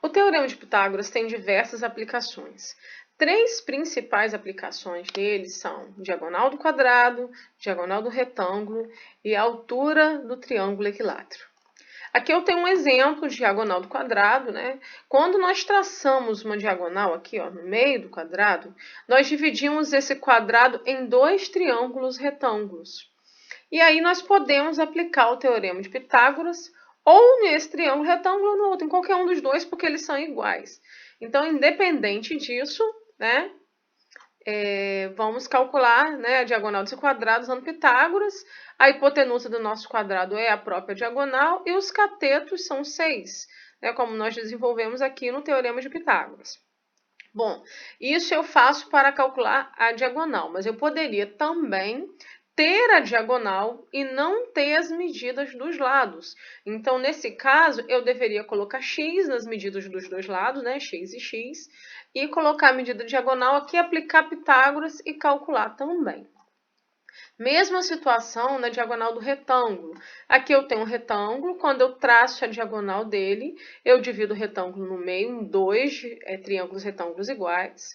O Teorema de Pitágoras tem diversas aplicações. Três principais aplicações dele são diagonal do quadrado, diagonal do retângulo e a altura do triângulo equilátero. Aqui eu tenho um exemplo de diagonal do quadrado, né? Quando nós traçamos uma diagonal aqui, ó, no meio do quadrado, nós dividimos esse quadrado em dois triângulos retângulos. E aí nós podemos aplicar o Teorema de Pitágoras ou nesse triângulo retângulo ou no outro, em qualquer um dos dois, porque eles são iguais. Então, independente disso, né, vamos calcular, né, a diagonal desse quadrado usando Pitágoras. A hipotenusa do nosso quadrado é a própria diagonal e os catetos são 6, né, como nós desenvolvemos aqui no Teorema de Pitágoras. Bom, isso eu faço para calcular a diagonal, mas eu poderia também ter a diagonal e não ter as medidas dos lados. Então, nesse caso, eu deveria colocar x nas medidas dos dois lados, né, x e x, e colocar a medida diagonal aqui, aplicar Pitágoras e calcular também. Mesma situação na diagonal do retângulo. Aqui eu tenho um retângulo, quando eu traço a diagonal dele, eu divido o retângulo no meio em dois triângulos retângulos iguais,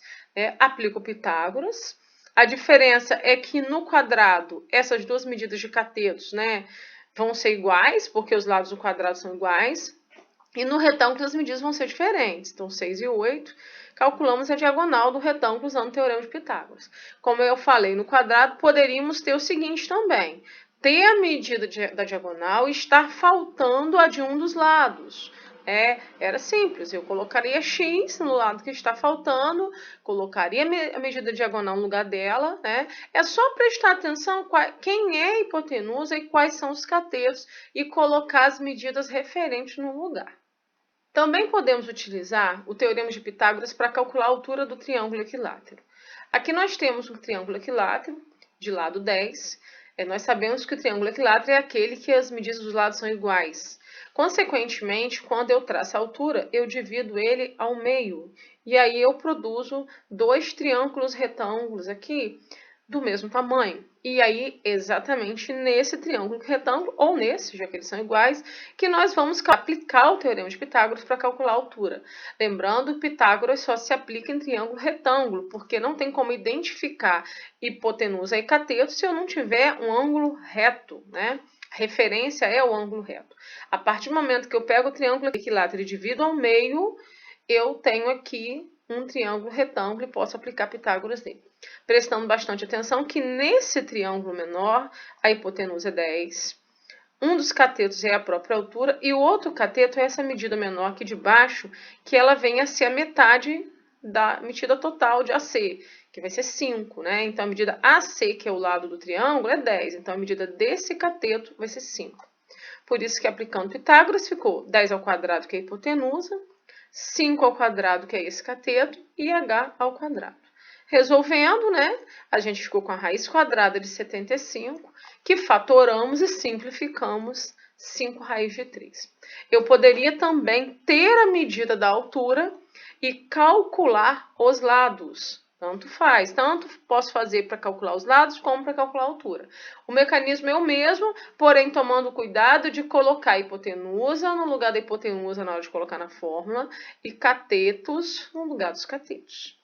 aplico Pitágoras. A diferença é que no quadrado, essas duas medidas de catetos, né, vão ser iguais, porque os lados do quadrado são iguais. E no retângulo as medidas vão ser diferentes. Então, 6 e 8. Calculamos a diagonal do retângulo usando o Teorema de Pitágoras. Como eu falei, no quadrado poderíamos ter o seguinte também. Ter a medida da diagonal e estar faltando a de um dos lados. Era simples, eu colocaria x no lado que está faltando, colocaria a medida diagonal no lugar dela, né? É só prestar atenção quem é a hipotenusa e quais são os catetos e colocar as medidas referentes no lugar. Também podemos utilizar o Teorema de Pitágoras para calcular a altura do triângulo equilátero. Aqui nós temos um triângulo equilátero de lado 10. Nós sabemos que o triângulo equilátero é aquele que as medidas dos lados são iguais. Consequentemente, quando eu traço a altura, eu divido ele ao meio. E aí eu produzo dois triângulos retângulos aqui do mesmo tamanho. E aí, exatamente nesse triângulo retângulo, ou nesse, já que eles são iguais, que nós vamos aplicar o Teorema de Pitágoras para calcular a altura. Lembrando, Pitágoras só se aplica em triângulo retângulo, porque não tem como identificar hipotenusa e cateto se eu não tiver um ângulo reto, né? A referência é o ângulo reto. A partir do momento que eu pego o triângulo equilátero e divido ao meio, eu tenho aqui um triângulo retângulo e posso aplicar Pitágoras nele. Prestando bastante atenção que nesse triângulo menor, a hipotenusa é 10. Um dos catetos é a própria altura e o outro cateto é essa medida menor aqui de baixo, que ela vem a ser a metade da medida total de AC, que vai ser 5, né? Então, a medida AC, que é o lado do triângulo, é 10. Então, a medida desse cateto vai ser 5. Por isso que aplicando Pitágoras ficou 10 ao quadrado, que é a hipotenusa, 5 ao quadrado, que é esse cateto, e h ao quadrado. Resolvendo, né, a gente ficou com a raiz quadrada de 75, que fatoramos e simplificamos 5 raiz de 3. Eu poderia também ter a medida da altura e calcular os lados. Tanto faz, tanto posso fazer para calcular os lados como para calcular a altura. O mecanismo é o mesmo, porém tomando cuidado de colocar a hipotenusa no lugar da hipotenusa na hora de colocar na fórmula e catetos no lugar dos catetos.